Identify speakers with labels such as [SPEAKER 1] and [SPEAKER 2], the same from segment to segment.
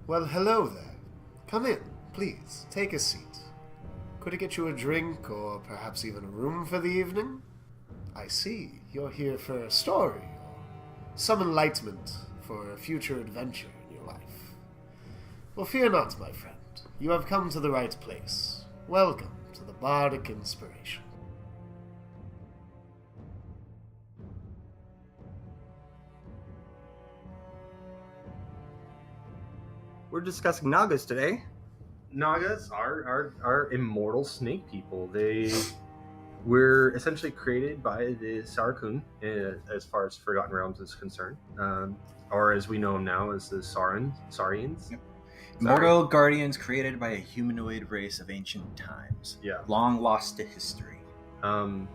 [SPEAKER 1] Well, hello there. Come in, please. Take a seat. Could I get you a drink or perhaps even a room for the evening? I see. You're here for a story or some enlightenment for a future adventure in your life. Well, fear not, my friend. You have come to the right place. Welcome to the Bardic INNspiration.
[SPEAKER 2] We're discussing Nagas today.
[SPEAKER 3] Nagas are immortal snake people. They were essentially created by the Sarakun, as far as Forgotten Realms is concerned, or as we know them now as the Saurians.
[SPEAKER 4] Yep. Immortal guardians created by a humanoid race of ancient times.
[SPEAKER 3] Yeah.
[SPEAKER 4] Long lost to history.
[SPEAKER 3] And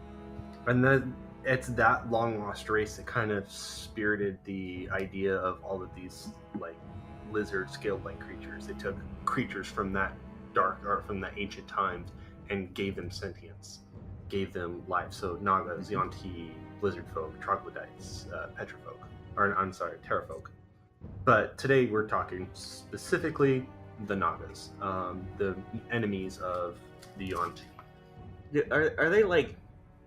[SPEAKER 3] then it's that long lost race that kind of spirited the idea of all of these like lizard scaled-like creatures. They took creatures from that from that ancient times and gave them sentience, gave them life. So Nagas, Yuan-ti, lizard folk, troglodytes, petrofolk, terrafolk. But today we're talking specifically the Nagas, the enemies of the Yuan-ti.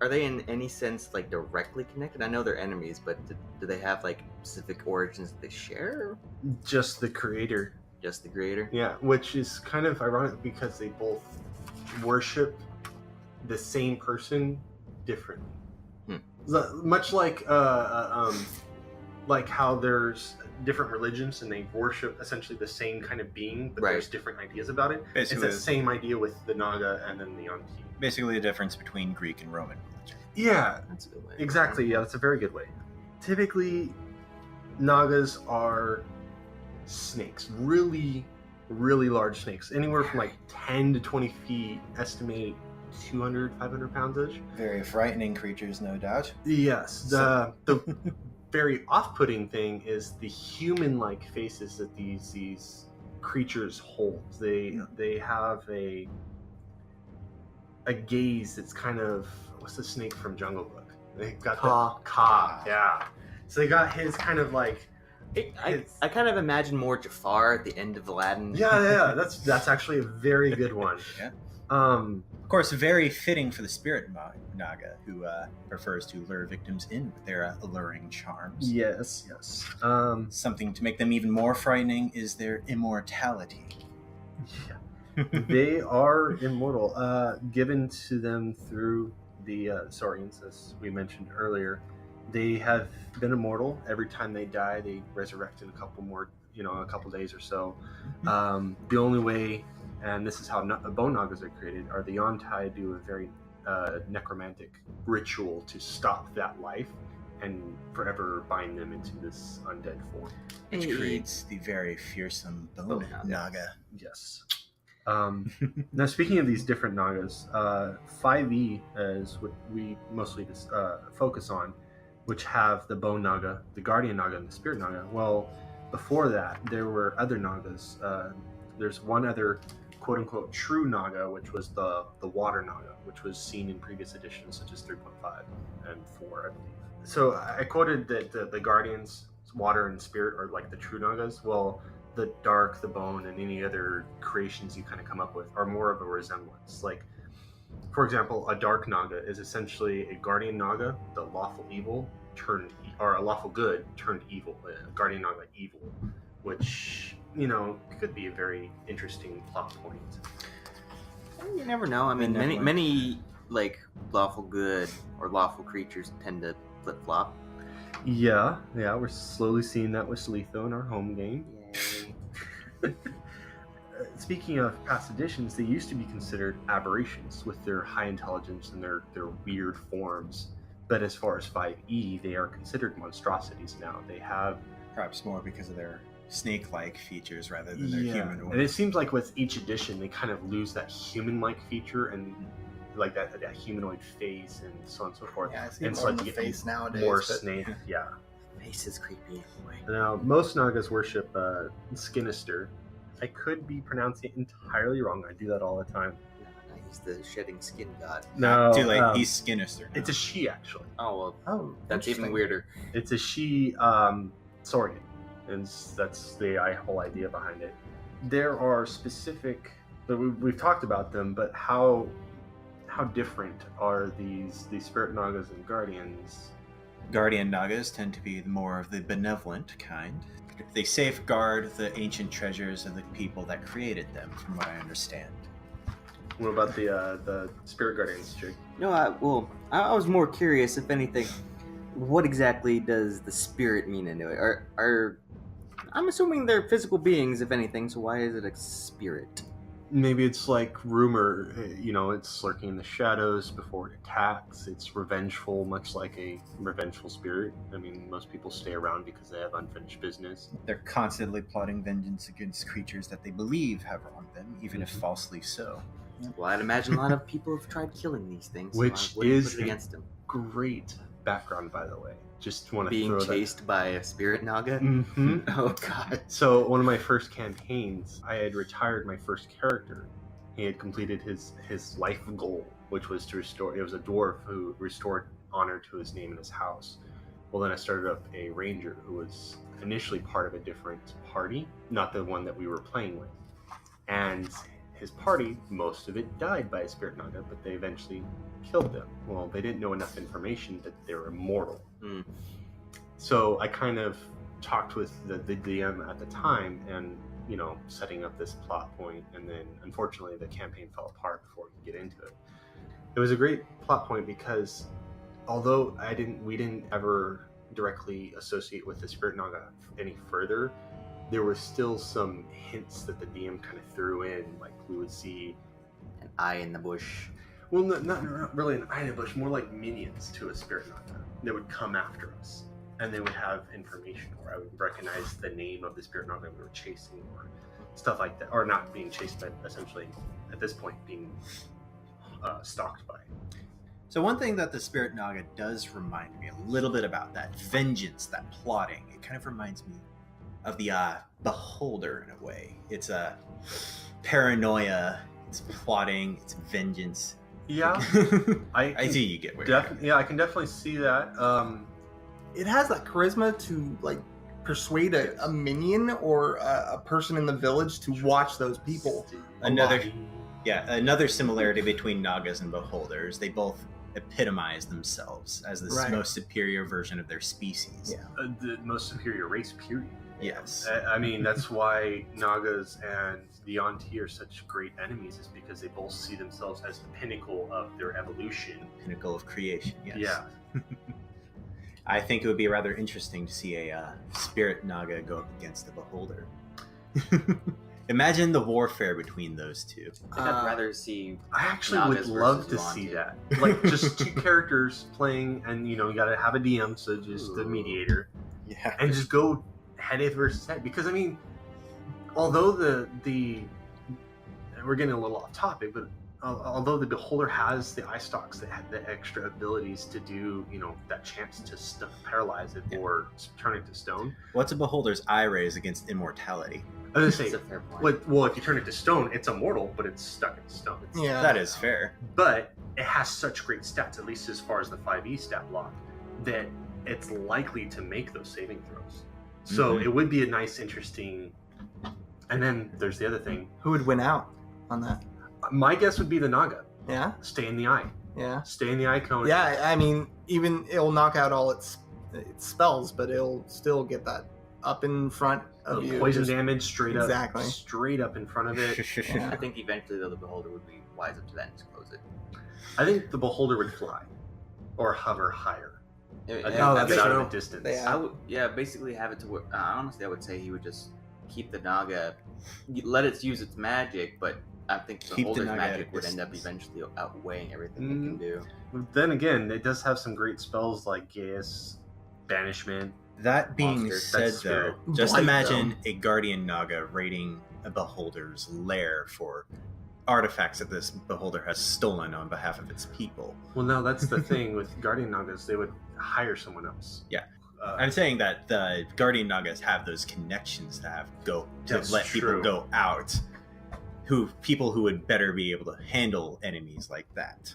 [SPEAKER 2] Are they in any sense like directly connected? I know they're enemies, but do they have like specific origins that they share?
[SPEAKER 3] Just the creator.
[SPEAKER 2] Just the creator?
[SPEAKER 3] Yeah, which is kind of ironic because they both worship the same person differently. Much like how there's different religions and they worship essentially the same kind of being, but there's different ideas about it.
[SPEAKER 4] Basically,
[SPEAKER 3] it's the same idea with the Naga and then the Yuan-ti.
[SPEAKER 4] Basically the difference between Greek and Roman religion.
[SPEAKER 3] Yeah,
[SPEAKER 2] That's a good way.
[SPEAKER 3] exactly. Yeah, that's a very good way. Typically, Nagas are snakes, really, really large snakes, anywhere from like 10 to 20 feet, estimated 200, 500 pounds-ish.
[SPEAKER 4] Very frightening creatures, no doubt.
[SPEAKER 3] Yes, the very off-putting thing is the human-like faces that these creatures hold. They have a gaze that's kind of, what's the snake from Jungle Book? They got Ka. Yeah. So they got his kind of like.
[SPEAKER 2] I kind of imagine more Jafar at the end of Aladdin.
[SPEAKER 3] Yeah. That's actually a very good one.
[SPEAKER 4] Yeah. Of course, very fitting for the spirit Naga, who prefers to lure victims in with their alluring charms.
[SPEAKER 3] Yes.
[SPEAKER 4] Something to make them even more frightening is their immortality.
[SPEAKER 3] Yeah. They are immortal, given to them through the Saurians, as we mentioned earlier. They have been immortal. Every time they die, they resurrect in a couple days or so. The only way, and this is how bone Nagas are created, are the Yuan-ti do a very necromantic ritual to stop that life and forever bind them into this undead form.
[SPEAKER 4] Which creates the very fearsome bone Naga.
[SPEAKER 3] Yes. Now, speaking of these different Nagas, 5e is what we mostly focus on, which have the Bone Naga, the Guardian Naga, and the Spirit Naga. Well, before that, there were other Nagas. There's one other quote-unquote true Naga, which was the Water Naga, which was seen in previous editions, such as 3.5 and 4, I believe. So I quoted that the Guardians, Water and Spirit, are like the true Nagas. Well, the Dark, the Bone, and any other creations you kind of come up with are more of a resemblance. Like, for example, a Dark Naga is essentially a Guardian Naga, the lawful evil or a lawful good turned evil. A Guardian Naga evil, which could be a very interesting plot point.
[SPEAKER 2] You never know. I mean, many like lawful good or lawful creatures tend to flip flop.
[SPEAKER 3] Yeah, we're slowly seeing that with Letho in our home game.
[SPEAKER 2] Yay.
[SPEAKER 3] Speaking of past editions, they used to be considered aberrations with their high intelligence and their weird forms. But as far as 5e, they are considered monstrosities now. They have
[SPEAKER 4] Perhaps more because of their snake-like features rather than their human ones.
[SPEAKER 3] And it seems like with each edition, they kind of lose that human-like feature and like that humanoid face and so on and so forth.
[SPEAKER 5] Yeah, I see
[SPEAKER 3] and
[SPEAKER 5] more on the face nowadays.
[SPEAKER 3] More
[SPEAKER 5] but
[SPEAKER 3] snake, yeah.
[SPEAKER 2] Face is creepy anyway.
[SPEAKER 3] Now, most Nagas worship Skinister. I could be pronouncing it entirely wrong. I do that all the time.
[SPEAKER 2] No, he's the shedding skin god.
[SPEAKER 3] No,
[SPEAKER 4] Too late. He's Skinister now.
[SPEAKER 3] it's a she, actually.
[SPEAKER 2] Oh well,
[SPEAKER 5] Oh,
[SPEAKER 2] that's even
[SPEAKER 5] interesting.
[SPEAKER 2] weirder.
[SPEAKER 3] It's a she Saurian. and that's the whole idea behind it. There are specific, but we've talked about them, but how different are these spirit Nagas and guardians?
[SPEAKER 4] Guardian Nagas tend to be more of the benevolent kind. They safeguard the ancient treasures of the people that created them, from what I understand.
[SPEAKER 3] What about the spirit guardians, Jake?
[SPEAKER 2] No, I was more curious, if anything, what exactly does the spirit mean into it? Are I'm assuming they're physical beings, if anything, so why is it a spirit?
[SPEAKER 3] Maybe it's like rumor, it's lurking in the shadows before it attacks. It's revengeful, much like a revengeful spirit. I mean, most people stay around because they have unfinished business.
[SPEAKER 4] They're constantly plotting vengeance against creatures that they believe have wronged them, even if falsely so.
[SPEAKER 2] Well, I'd imagine a lot of people have tried killing these things,
[SPEAKER 3] Which
[SPEAKER 2] so I wouldn't
[SPEAKER 3] is
[SPEAKER 2] put it against them.
[SPEAKER 3] Great background, by the way. Just want to
[SPEAKER 2] Being
[SPEAKER 3] throw
[SPEAKER 2] chased by a spirit Naga?
[SPEAKER 3] Mm-hmm.
[SPEAKER 2] Oh, God.
[SPEAKER 3] So one of my first campaigns, I had retired my first character. He had completed his life goal, which was to restore. It was a dwarf who restored honor to his name and his house. Well, then I started up a ranger who was initially part of a different party, not the one that we were playing with. And his party, most of it died by a spirit Naga, but they eventually killed them. Well, they didn't know enough information that they were immortal. So I kind of talked with the DM at the time and, setting up this plot point, and then unfortunately the campaign fell apart before we could get into it. It was a great plot point because although we didn't ever directly associate with the Spirit Naga any further, there were still some hints that the DM kind of threw in, like we would see
[SPEAKER 2] An eye in the bush.
[SPEAKER 3] well, not really an eye in the bush, more like minions to a Spirit Naga that would come after us. And they would have information, or I would recognize the name of the Spirit Naga we were chasing, or stuff like that. Or not being chased, but essentially, at this point, being stalked by.
[SPEAKER 4] So one thing that the Spirit Naga does remind me a little bit about, that vengeance, that plotting, it kind of reminds me of the Beholder in a way. It's a paranoia, it's plotting, it's vengeance.
[SPEAKER 3] Yeah,
[SPEAKER 4] I see you get where
[SPEAKER 3] yeah, I can definitely see that.
[SPEAKER 5] It has that charisma to like persuade a minion or a person in the village to watch those people.
[SPEAKER 4] Another similarity between Nagas and Beholders, they both epitomize themselves as the most superior version of their species.
[SPEAKER 5] Yeah.
[SPEAKER 3] The most superior race, period.
[SPEAKER 4] Yes.
[SPEAKER 3] I mean, that's why Nagas and the Yuan-ti are such great enemies, is because they both see themselves as the pinnacle of their evolution.
[SPEAKER 4] Pinnacle of creation, yes.
[SPEAKER 3] Yeah.
[SPEAKER 4] I think it would be rather interesting to see a Spirit Naga go up against the Beholder. Imagine the warfare between those two.
[SPEAKER 2] I'd rather see.
[SPEAKER 3] I actually
[SPEAKER 2] Nagas
[SPEAKER 3] would love
[SPEAKER 2] versus
[SPEAKER 3] to see
[SPEAKER 2] Yuan-ti.
[SPEAKER 3] that. Like, just two characters playing, and you gotta have a DM, so just the mediator,
[SPEAKER 4] Yeah.
[SPEAKER 3] and just go head versus head. Because I mean, although the we're getting a little off topic, but although the Beholder has the eye stalks that have the extra abilities to do, that chance to paralyze it or turn it to stone.
[SPEAKER 4] What's a Beholder's eye rays against immortality?
[SPEAKER 3] I was gonna
[SPEAKER 2] That's
[SPEAKER 3] say,
[SPEAKER 2] a fair point.
[SPEAKER 3] well, if you turn it to stone, it's immortal, but it's stuck in stone.
[SPEAKER 5] Yeah.
[SPEAKER 4] That is fair.
[SPEAKER 3] But it has such great stats, at least as far as the 5e stat block, that it's likely to make those saving throws. So
[SPEAKER 4] Mhm.
[SPEAKER 3] it would be a nice, interesting. And then there's the other thing.
[SPEAKER 5] Who would win out on that?
[SPEAKER 3] My guess would be the Naga.
[SPEAKER 5] Yeah.
[SPEAKER 3] Stay in the eye.
[SPEAKER 5] Yeah.
[SPEAKER 3] Stay in the eye cone.
[SPEAKER 5] Yeah. I mean, even it'll knock out all its spells, but it'll still get that up in front of you.
[SPEAKER 3] Poison
[SPEAKER 5] Just-
[SPEAKER 3] damage straight
[SPEAKER 5] Exactly.
[SPEAKER 3] up, straight up in front of it.
[SPEAKER 5] Yeah.
[SPEAKER 2] I think eventually, though, the Beholder would be wise up to that and disclose it.
[SPEAKER 3] I think the Beholder would fly, or hover higher. I think
[SPEAKER 5] Oh,
[SPEAKER 3] that's
[SPEAKER 5] that's
[SPEAKER 3] out
[SPEAKER 5] true.
[SPEAKER 3] of the distance.
[SPEAKER 5] Yeah.
[SPEAKER 2] Basically have it to where. Honestly, I would say he would just keep the Naga, let it use its magic, but I think the
[SPEAKER 4] Keep the
[SPEAKER 2] Beholder's
[SPEAKER 4] Naga
[SPEAKER 2] magic
[SPEAKER 4] at
[SPEAKER 2] would end up
[SPEAKER 4] distance.
[SPEAKER 2] eventually outweighing everything it can do.
[SPEAKER 3] Then again, it does have some great spells like Gaius, Banishment.
[SPEAKER 4] That being
[SPEAKER 2] Monster.
[SPEAKER 4] said,
[SPEAKER 3] That's
[SPEAKER 4] though,
[SPEAKER 3] spirit.
[SPEAKER 4] just
[SPEAKER 5] Blight,
[SPEAKER 4] imagine a Guardian Naga raiding a Beholder's lair for artifacts that this Beholder has stolen on behalf of its people.
[SPEAKER 3] Well, no, that's the thing with Guardian Nagas. They would hire someone else.
[SPEAKER 4] Yeah. I'm saying that the Guardian Nagas have those connections to
[SPEAKER 3] That's
[SPEAKER 4] let people
[SPEAKER 3] true.
[SPEAKER 4] go out, people who would better be able to handle enemies like that.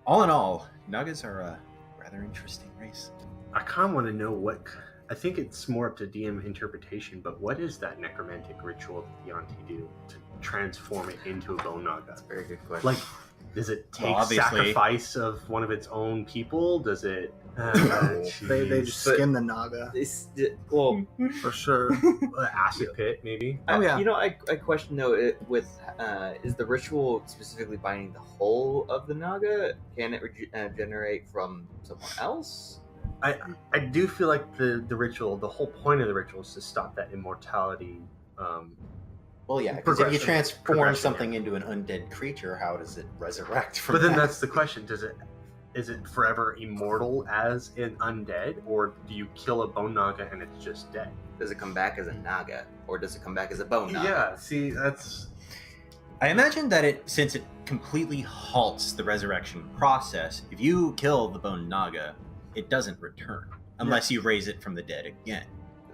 [SPEAKER 4] All in all, Nagas are a rather interesting race.
[SPEAKER 3] I kind of want to know what I think it's more up to DM interpretation, but what is that necromantic ritual that the Auntie do to transform it into a bone Naga?
[SPEAKER 2] That's a very good question.
[SPEAKER 3] Like, does it take
[SPEAKER 4] Well, obviously-
[SPEAKER 3] sacrifice of one of its own people? Does it?
[SPEAKER 5] They just skin the Naga
[SPEAKER 2] well,
[SPEAKER 5] for sure.
[SPEAKER 3] acid pit maybe.
[SPEAKER 5] Oh, yeah.
[SPEAKER 2] You know, I question though, is the ritual specifically binding the whole of the Naga? Can it regenerate from someone else?
[SPEAKER 3] I do feel like the ritual, the whole point of the ritual is to stop that immortality.
[SPEAKER 4] Well, yeah, because if you
[SPEAKER 3] Progression.
[SPEAKER 4] transform
[SPEAKER 3] Progression,
[SPEAKER 4] something
[SPEAKER 3] yeah.
[SPEAKER 4] into an undead creature, how does it resurrect from
[SPEAKER 3] But then
[SPEAKER 4] that?
[SPEAKER 3] that's the question: is it forever immortal as an undead, or do you kill a bone Naga and it's just dead?
[SPEAKER 2] Does it come back as a Naga, or does it come back as a bone Naga?
[SPEAKER 3] Yeah. See, that's
[SPEAKER 4] I imagine that since it completely halts the resurrection process, if you kill the bone Naga, it doesn't return unless you raise it from the dead again.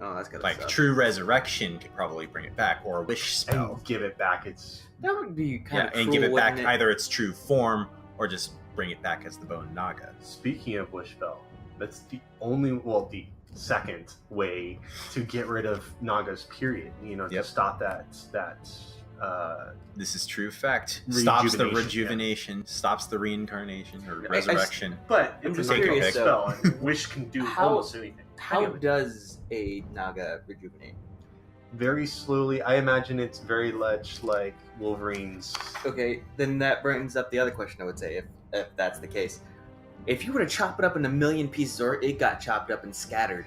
[SPEAKER 2] Oh, that's gotta
[SPEAKER 4] Like
[SPEAKER 2] suck.
[SPEAKER 4] true resurrection could probably bring it back, or a wish spell.
[SPEAKER 3] and give it back. It's
[SPEAKER 2] That would be kind of
[SPEAKER 4] And give it back
[SPEAKER 2] wouldn't
[SPEAKER 4] either its true form or just bring it back as the bone Naga.
[SPEAKER 3] speaking of wish spell, that's the second way to get rid of Nagas. Period. You know, to
[SPEAKER 4] Yep.
[SPEAKER 3] stop that.
[SPEAKER 4] This is true fact. Stops the
[SPEAKER 3] Rejuvenation,
[SPEAKER 4] rejuvenation, stops the reincarnation or
[SPEAKER 3] I-
[SPEAKER 4] resurrection.
[SPEAKER 3] But
[SPEAKER 2] I'm
[SPEAKER 3] it's
[SPEAKER 2] just
[SPEAKER 3] a Naga
[SPEAKER 2] curious,
[SPEAKER 3] spell. And wish can do
[SPEAKER 2] How-
[SPEAKER 3] almost anything.
[SPEAKER 2] How
[SPEAKER 3] Anyway.
[SPEAKER 2] does a Naga rejuvenate?
[SPEAKER 3] Very slowly. I imagine it's very much like Wolverine's.
[SPEAKER 2] Okay, then that brings up the other question I would say, if that's the case. If you were to chop it up in a million pieces, or it got chopped up and scattered,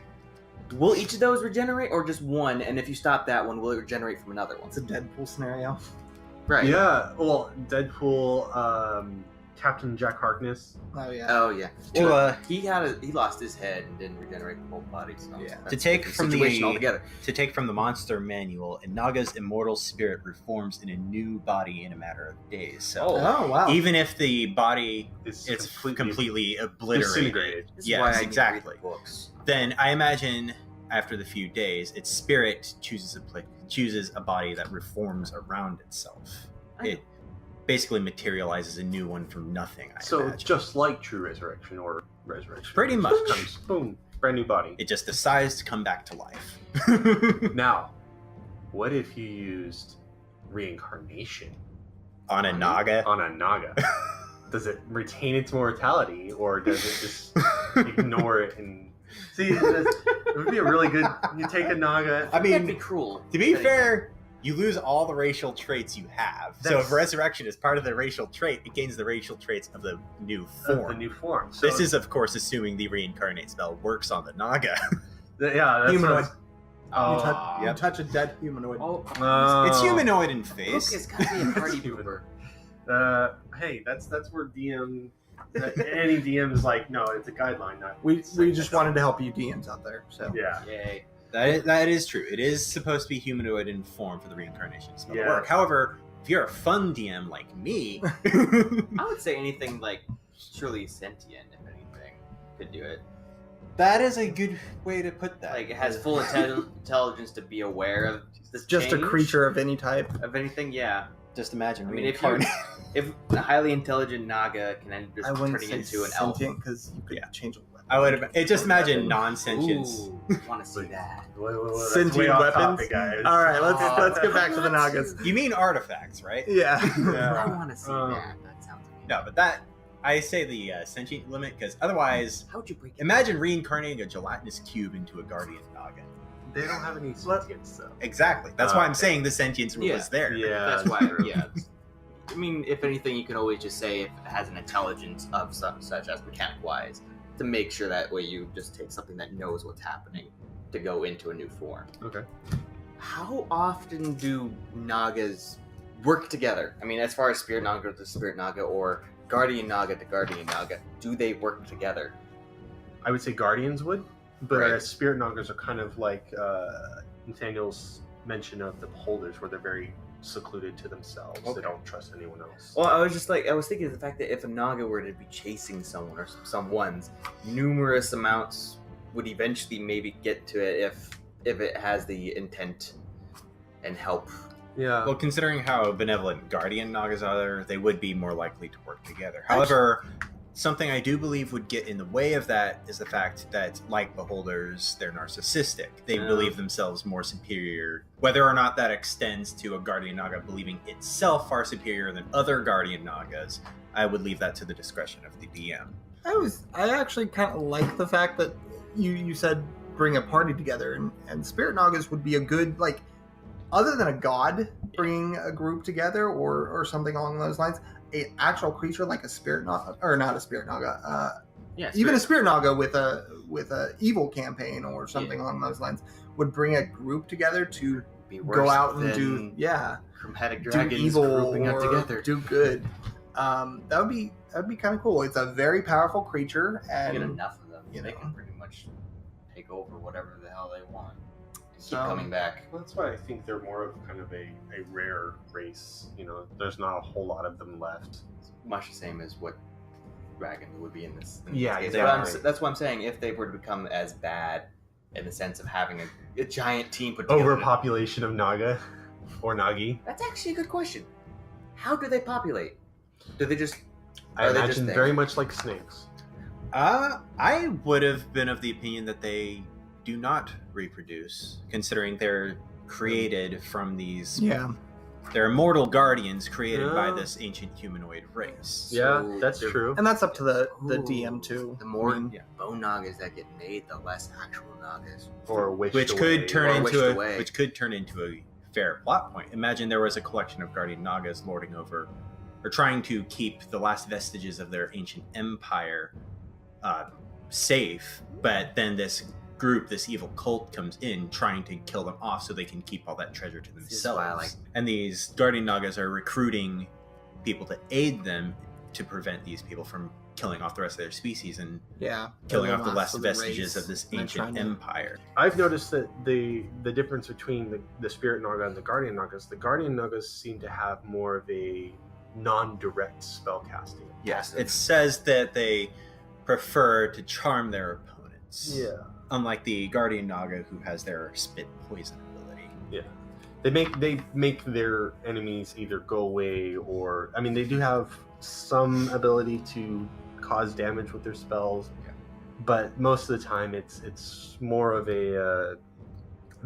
[SPEAKER 2] will each of those regenerate, or just one? And if you stop that one, will it regenerate from another one?
[SPEAKER 5] It's a Deadpool scenario.
[SPEAKER 2] Right.
[SPEAKER 3] Yeah, well, Deadpool, Captain Jack Harkness.
[SPEAKER 5] Oh yeah.
[SPEAKER 2] Oh yeah.
[SPEAKER 4] To,
[SPEAKER 2] Well, he lost his head and didn't regenerate the whole body. So
[SPEAKER 5] Yeah.
[SPEAKER 2] that's
[SPEAKER 4] To take
[SPEAKER 2] a different
[SPEAKER 4] from
[SPEAKER 2] situation
[SPEAKER 4] the-
[SPEAKER 2] altogether.
[SPEAKER 4] To take from the monster manual, a Naga's immortal spirit reforms in a new body in a matter of days. So
[SPEAKER 5] Oh wow.
[SPEAKER 4] even if the body
[SPEAKER 3] It's
[SPEAKER 4] it's completely obliterated,
[SPEAKER 3] disintegrated.
[SPEAKER 2] This is why I
[SPEAKER 4] yes,
[SPEAKER 2] need to read
[SPEAKER 4] exactly.
[SPEAKER 2] the books.
[SPEAKER 4] Then I imagine after the few days, its spirit chooses a body that reforms around itself. It basically materializes a new one from nothing. I
[SPEAKER 3] So
[SPEAKER 4] imagine.
[SPEAKER 3] just like True Resurrection or Resurrection.
[SPEAKER 4] Pretty
[SPEAKER 3] It
[SPEAKER 4] much.
[SPEAKER 3] just comes, boom, brand new body.
[SPEAKER 4] It just decides to come back to life.
[SPEAKER 3] Now, what if you used reincarnation
[SPEAKER 4] On a Naga.
[SPEAKER 3] on a Naga? Does it retain its mortality, or does it just ignore it and see? It would be a really good. You take a Naga.
[SPEAKER 4] I mean,
[SPEAKER 2] That'd be cruel.
[SPEAKER 4] To be fair, you lose all the racial traits you have. So
[SPEAKER 3] That's-
[SPEAKER 4] if resurrection is part of the racial trait, it gains the racial traits of the new
[SPEAKER 3] of
[SPEAKER 4] form.
[SPEAKER 3] the new form. So
[SPEAKER 4] This is, of course, assuming the reincarnate spell works on the Naga.
[SPEAKER 3] yeah, that's
[SPEAKER 5] Humanoid.
[SPEAKER 3] what's-
[SPEAKER 5] You
[SPEAKER 4] yep.
[SPEAKER 5] touch a dead humanoid.
[SPEAKER 2] Oh,
[SPEAKER 4] It's
[SPEAKER 3] Oh.
[SPEAKER 4] humanoid in
[SPEAKER 2] look,
[SPEAKER 4] face.
[SPEAKER 2] it's gotta be a party
[SPEAKER 3] Stupid.
[SPEAKER 2] pooper.
[SPEAKER 3] Hey, that's where DM. Any DM is like, no, it's a guideline, not.
[SPEAKER 5] We just wanted to help you DMs out there. So
[SPEAKER 3] Yeah.
[SPEAKER 2] Yay.
[SPEAKER 4] That is true. It is supposed to be humanoid in form for the reincarnation spell to
[SPEAKER 3] Yeah.
[SPEAKER 4] work. However, if you're a fun DM like me,
[SPEAKER 2] I would say anything like surely sentient, if anything, could do it.
[SPEAKER 4] that is a good way to put that.
[SPEAKER 2] Like it has full intelligence to be aware of this
[SPEAKER 5] just a
[SPEAKER 2] change
[SPEAKER 5] creature of any type.
[SPEAKER 2] of anything. Yeah,
[SPEAKER 4] Just imagine.
[SPEAKER 2] I mean, if you if a highly intelligent Naga can end
[SPEAKER 5] I
[SPEAKER 2] up
[SPEAKER 5] wouldn't
[SPEAKER 2] turning
[SPEAKER 5] say
[SPEAKER 2] into an elf.
[SPEAKER 5] sentient because you could
[SPEAKER 4] Yeah.
[SPEAKER 5] change a weapon.
[SPEAKER 4] I would just imagine non-sentience.
[SPEAKER 2] Ooh, want to see that?
[SPEAKER 3] That's
[SPEAKER 5] Sentient
[SPEAKER 3] way off
[SPEAKER 5] weapons?
[SPEAKER 3] topic, guys.
[SPEAKER 5] All right, let's
[SPEAKER 2] Oh.
[SPEAKER 5] get back to the Nagas.
[SPEAKER 4] You mean artifacts, right?
[SPEAKER 5] Yeah.
[SPEAKER 2] I want to see
[SPEAKER 3] Um,
[SPEAKER 2] that. That sounds amazing.
[SPEAKER 4] No, but that I say the sentient limit because otherwise,
[SPEAKER 2] How'd you break it?
[SPEAKER 4] imagine reincarnating a gelatinous cube into a guardian Naga.
[SPEAKER 3] They don't have any sentience, though.
[SPEAKER 4] Exactly. That's why I'm
[SPEAKER 3] Okay.
[SPEAKER 4] saying the sentience rule
[SPEAKER 2] Yeah.
[SPEAKER 4] is there.
[SPEAKER 3] Yeah,
[SPEAKER 2] That's why.
[SPEAKER 3] true.
[SPEAKER 2] Yeah. I mean, if anything, you can always just say if it has an intelligence of some such as mechanic-wise, to make sure that way you just take something that knows what's happening to go into a new form.
[SPEAKER 3] Okay.
[SPEAKER 2] How often do Nagas work together? I mean, as far as Spirit Naga to Spirit Naga or Guardian Naga to Guardian Naga, do they work together?
[SPEAKER 3] I would say Guardians would, but
[SPEAKER 2] Right.
[SPEAKER 3] Spirit Nagas are kind of like Nathaniel's mention of the Beholders, where they're very secluded to themselves.
[SPEAKER 2] Okay.
[SPEAKER 3] They don't trust anyone else.
[SPEAKER 2] Well, I was thinking of the fact that if a Naga were to be chasing someone or someone's, numerous amounts would eventually maybe get to it if it has the intent and help.
[SPEAKER 3] Yeah.
[SPEAKER 4] Well, considering how benevolent guardian Nagas are, they would be more likely to work together. However, Something I do believe would get in the way of that is the fact that, like beholders, they're narcissistic. They believe themselves more superior. Whether or not that extends to a Guardian Naga believing itself far superior than other Guardian Nagas, I would leave that to the discretion of the DM.
[SPEAKER 5] I actually kind of like the fact that you said bring a party together, and Spirit Nagas would be a good, like, other than a god bringing a group together or something along those lines, a actual creature like a Spirit Naga, or not a Spirit Naga, even a Spirit Naga with a evil campaign or something along those lines would bring a group together to go out and do
[SPEAKER 2] chromatic
[SPEAKER 5] do
[SPEAKER 2] dragons
[SPEAKER 5] evil
[SPEAKER 2] grouping up
[SPEAKER 5] or
[SPEAKER 2] together.
[SPEAKER 5] do good. That would be kind of cool. It's a very powerful creature, and
[SPEAKER 2] Get enough of them,
[SPEAKER 5] you
[SPEAKER 2] they
[SPEAKER 5] know.
[SPEAKER 2] can pretty much take over whatever the hell they want. Keep
[SPEAKER 5] So-
[SPEAKER 2] coming back.
[SPEAKER 3] Well, that's why I think they're more of kind of a rare race. You know, there's not a whole lot of them left.
[SPEAKER 2] Much the same as what dragon would be in this.
[SPEAKER 3] Yeah,
[SPEAKER 2] case.
[SPEAKER 3] exactly.
[SPEAKER 2] That's what I'm saying. If they were to become as bad in the sense of having a giant team put together.
[SPEAKER 3] Overpopulation of Naga or Nagi.
[SPEAKER 2] That's actually a good question. How do they populate? Do they just?
[SPEAKER 3] I
[SPEAKER 2] Are they just
[SPEAKER 3] imagine
[SPEAKER 2] there?
[SPEAKER 3] very much like snakes.
[SPEAKER 4] I would have been of the opinion that they do not reproduce, considering they're created from these. They're immortal guardians created by this ancient humanoid race.
[SPEAKER 3] Yeah,
[SPEAKER 2] So
[SPEAKER 3] that's
[SPEAKER 2] they're-
[SPEAKER 3] true.
[SPEAKER 5] and that's up to the
[SPEAKER 2] Ooh,
[SPEAKER 5] DM too.
[SPEAKER 2] The more
[SPEAKER 5] I mean,
[SPEAKER 2] bone nagas that get made, the less actual nagas.
[SPEAKER 3] Or wished
[SPEAKER 4] which
[SPEAKER 3] away.
[SPEAKER 4] could turn
[SPEAKER 2] or wished
[SPEAKER 4] into
[SPEAKER 2] away.
[SPEAKER 4] which could turn into a fair plot point. Imagine there was a collection of guardian nagas lording over, or trying to keep the last vestiges of their ancient empire safe, but then this group, this evil cult, comes in trying to kill them off so they can keep all that treasure to
[SPEAKER 2] This is why I
[SPEAKER 4] themselves.
[SPEAKER 2] like-
[SPEAKER 4] And these guardian nagas are recruiting people to aid them to prevent these people from killing off the rest of their species and killing off the last vestiges of this ancient empire.
[SPEAKER 3] I've noticed that the difference between the Spirit Naga and the Guardian Nagas seem to have more of a non-direct spell casting.
[SPEAKER 4] Yes, it says that they prefer to charm their opponents.
[SPEAKER 3] Yeah.
[SPEAKER 4] Unlike the Guardian Naga, who has their spit poison ability.
[SPEAKER 3] Yeah. They make their enemies either go away or, I mean, they do have some ability to cause damage with their spells, but most of the time it's more of a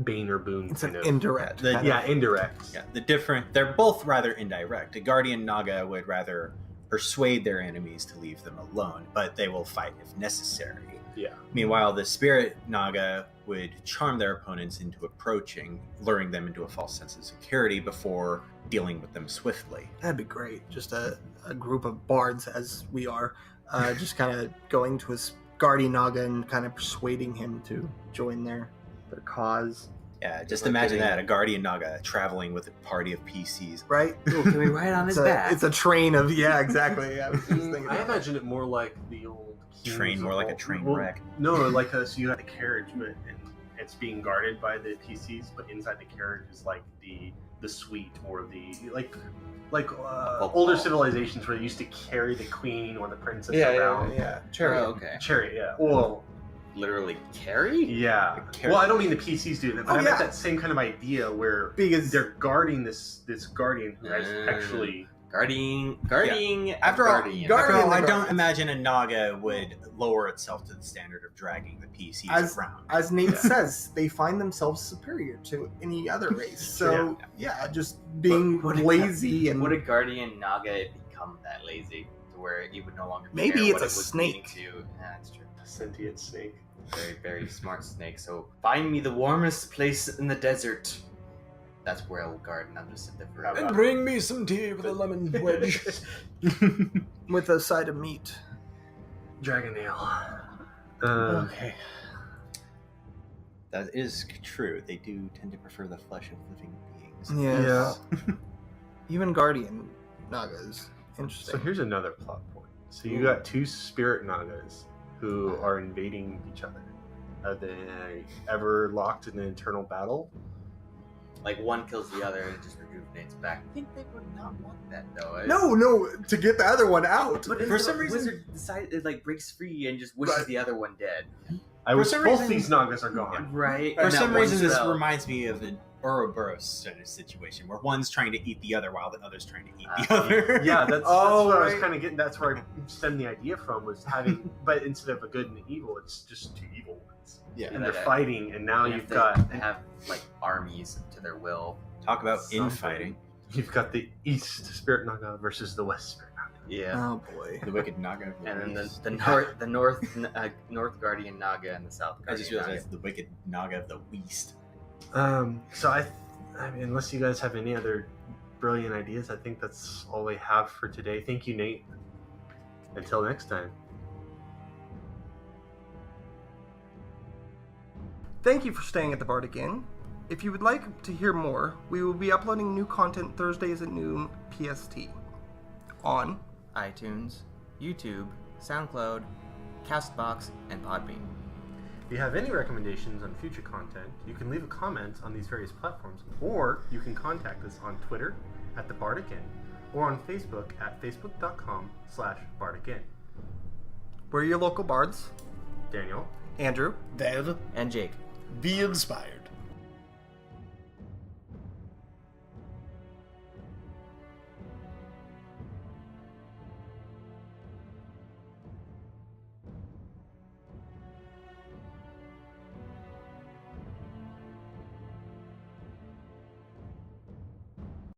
[SPEAKER 3] bane or boon.
[SPEAKER 5] It's
[SPEAKER 3] kind
[SPEAKER 5] an
[SPEAKER 3] of.
[SPEAKER 5] indirect.
[SPEAKER 4] The-
[SPEAKER 5] kind of-
[SPEAKER 3] Yeah, indirect.
[SPEAKER 4] Yeah, they're both rather indirect. A Guardian Naga would rather persuade their enemies to leave them alone, but they will fight if necessary.
[SPEAKER 3] Yeah.
[SPEAKER 4] Meanwhile, the Spirit Naga would charm their opponents into approaching, luring them into a false sense of security before dealing with them swiftly.
[SPEAKER 5] That'd be great. Just a group of bards, as we are, just kind of going to his Guardian Naga and kind of persuading him to join their cause.
[SPEAKER 4] Yeah, just
[SPEAKER 2] Like
[SPEAKER 4] imagine
[SPEAKER 2] getting-
[SPEAKER 4] that, a Guardian Naga traveling with a party of PCs.
[SPEAKER 5] Right?
[SPEAKER 2] Ooh, can we ride on his back?
[SPEAKER 5] It's a train of exactly. I was just thinking.
[SPEAKER 3] I
[SPEAKER 5] about
[SPEAKER 3] imagine it more like the old
[SPEAKER 4] Train, more like a train wreck.
[SPEAKER 3] No, like so you have the carriage, but and it's being guarded by the PCs, but inside the carriage is like the suite or the older civilizations where they used to carry the queen or the princess around.
[SPEAKER 5] yeah. Chariot.
[SPEAKER 2] Oh, okay.
[SPEAKER 3] Chariot, yeah. Well,
[SPEAKER 2] Literally carry?
[SPEAKER 3] yeah.
[SPEAKER 2] Carriot.
[SPEAKER 3] Well, I don't mean the PCs do that, but
[SPEAKER 5] Oh,
[SPEAKER 3] I meant
[SPEAKER 5] yeah.
[SPEAKER 3] that same kind of idea where
[SPEAKER 5] Because
[SPEAKER 3] they're guarding this guardian who has actually.
[SPEAKER 2] Guarding.
[SPEAKER 5] After all,
[SPEAKER 2] Guardian.
[SPEAKER 5] guard-
[SPEAKER 4] After all, I
[SPEAKER 5] the
[SPEAKER 4] don't
[SPEAKER 5] Guardians.
[SPEAKER 4] imagine a Naga would lower itself to the standard of dragging the PCs around.
[SPEAKER 5] as Nate
[SPEAKER 3] Yeah.
[SPEAKER 5] says, they find themselves superior to any other race. So just being
[SPEAKER 2] What- what-
[SPEAKER 5] lazy and
[SPEAKER 2] Would a guardian naga become that lazy to where he would no longer
[SPEAKER 5] Maybe
[SPEAKER 2] care
[SPEAKER 5] it's
[SPEAKER 2] what
[SPEAKER 5] a
[SPEAKER 2] it was
[SPEAKER 5] snake.
[SPEAKER 2] leading to? Yeah, that's true.
[SPEAKER 3] Sentient snake.
[SPEAKER 2] Very, very smart snake. So find me the warmest place in the desert. That's where I will guard, and I'll just sit there
[SPEAKER 3] How
[SPEAKER 2] forever.
[SPEAKER 3] about-
[SPEAKER 6] bring me some tea with a lemon wedge.
[SPEAKER 5] with a side of meat.
[SPEAKER 3] Dragon ale.
[SPEAKER 4] Okay. That is true. They do tend to prefer the flesh of living beings.
[SPEAKER 5] Yes. Even Guardian Nagas.
[SPEAKER 3] So
[SPEAKER 5] Interesting.
[SPEAKER 3] here's another plot point. So you got two spirit Nagas who are invading each other. Are they ever locked in an eternal battle?
[SPEAKER 2] Like one kills the other and it just rejuvenates back. I think they would not want that though.
[SPEAKER 5] No, to get the other one out.
[SPEAKER 2] But
[SPEAKER 4] For some reason-
[SPEAKER 2] wizard decides it like breaks free and just wishes
[SPEAKER 5] Right.
[SPEAKER 2] the other one dead.
[SPEAKER 3] I
[SPEAKER 4] For
[SPEAKER 3] wish
[SPEAKER 4] some
[SPEAKER 3] both
[SPEAKER 4] reason-
[SPEAKER 3] these Nagas are gone.
[SPEAKER 2] Right.
[SPEAKER 4] For
[SPEAKER 2] And that
[SPEAKER 4] some
[SPEAKER 2] one
[SPEAKER 4] reason, this
[SPEAKER 2] spell.
[SPEAKER 4] reminds me of Ouroboros sort of situation where one's trying to eat the other while the other's trying to eat the other.
[SPEAKER 3] Yeah, that's
[SPEAKER 1] Oh,
[SPEAKER 3] what I was
[SPEAKER 1] right.
[SPEAKER 3] kind of getting. That's where I stemmed the idea from, was having, but instead of a good and an evil, it's just two evil ones,
[SPEAKER 4] Yeah.
[SPEAKER 3] and they're
[SPEAKER 2] that-
[SPEAKER 3] fighting. And now
[SPEAKER 2] And
[SPEAKER 3] you've
[SPEAKER 2] if they
[SPEAKER 3] got
[SPEAKER 2] have like armies to their will.
[SPEAKER 4] Talk about
[SPEAKER 3] something.
[SPEAKER 4] infighting.
[SPEAKER 3] You've got the East Spirit Naga versus the West Spirit Naga.
[SPEAKER 2] Yeah.
[SPEAKER 5] Oh boy.
[SPEAKER 4] The wicked Naga.
[SPEAKER 2] And then the north Guardian Naga and the South
[SPEAKER 4] I just
[SPEAKER 2] Guardian
[SPEAKER 4] realized
[SPEAKER 2] Naga.
[SPEAKER 4] it's the wicked Naga of the West.
[SPEAKER 3] So I mean, unless you guys have any other brilliant ideas, I think that's all we have for today. Thank you, Nate. Until next time.
[SPEAKER 5] Thank you for staying at the Bardic Inn. If you would like to hear more, we will be uploading new content Thursdays at noon PST on
[SPEAKER 2] iTunes, YouTube, SoundCloud, Castbox, and Podbean.
[SPEAKER 3] If you have any recommendations on future content, you can leave a comment on these various platforms, or you can contact us on Twitter at the Bardic Inn, or on Facebook at facebook.com/Bardic Inn.
[SPEAKER 5] We're your local bards.
[SPEAKER 3] Daniel.
[SPEAKER 5] Andrew.
[SPEAKER 1] Dave,
[SPEAKER 2] And Jake.
[SPEAKER 1] be inspired.